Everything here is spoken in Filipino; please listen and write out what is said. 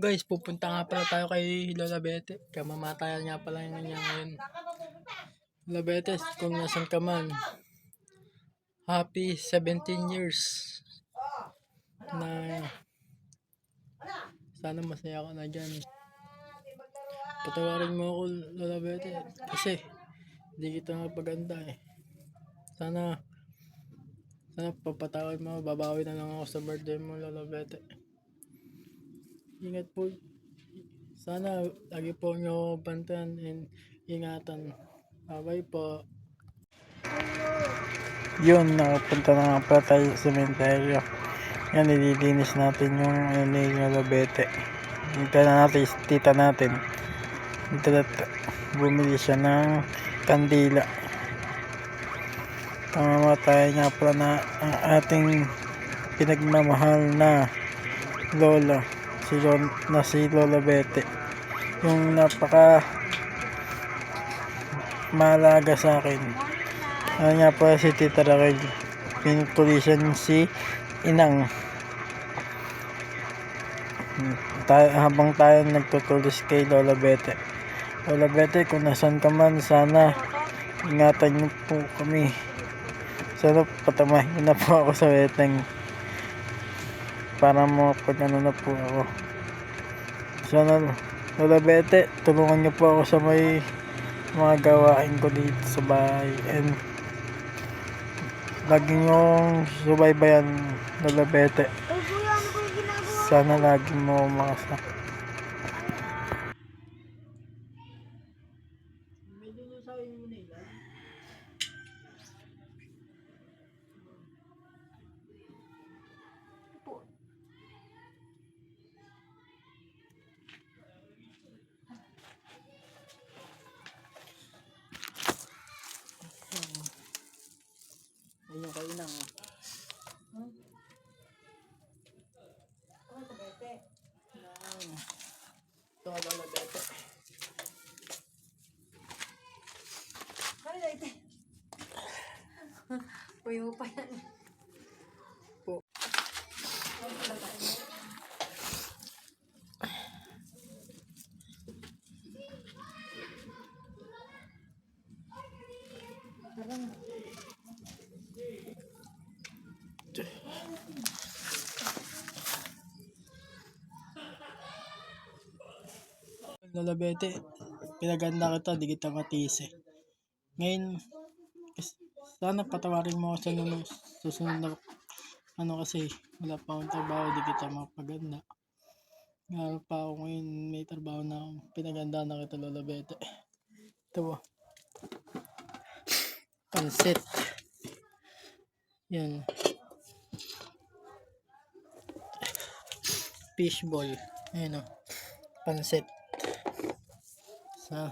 guys, pupunta nga pala tayo kay Lola Bete. Kamamatayan nga pala niya ngayon. Lola Bete, kung nasan ka man, happy 17 years na sana masaya ka na dyan. Patawarin mo ako, Lola Bete, kasi hindi kita mapaganda eh. Sana papatawad mo, babawi na lang ako sa birthday mo, Lola Bete. Ingat po. Sana lagi po nyo bantayan and ingatan. Bye po. Yun, nakapunta na nga pala tayo sa sementeryo. Yan, nililinis natin yung Lola Bete. Dito na natin, tita natin. Dito na bumili siya ng kandila. Tamamatay nga pala na ang ating pinagmamahal na lola, si Lola Bete, yung napaka malaga sa akin. Ano nga pala si Tita Raquel, pinutulisan si Inang habang tayo nagtutulis kay Lola Bete. Lola Bete, kung nasan ka man, sana ingatan niyo po kami. Sana patamahin na po ako sa weteng para pag ano na po ako. Sana Lola Bete, tulungan niyo po ako sa may mga gawain ko dito sa bahay, and lagi niyong subaybayan, Lola Bete. Sana lagi mo makasama. Ayun kayo nang ito, Lola Bete. Uy mo pa yan. Po. Lola Bete, pinaganda kita, di kita matisi. Ngayon, sana patawarin mo ako sa susunod na kasi wala pa akong trabaho, di kita mapaganda. Ngayon pa ako ngayon, may trabaho na ako. Pinaganda na kita, Lola Bete. Ito, pansit. Yan. Fishball. Ayan o. Pansit. Sa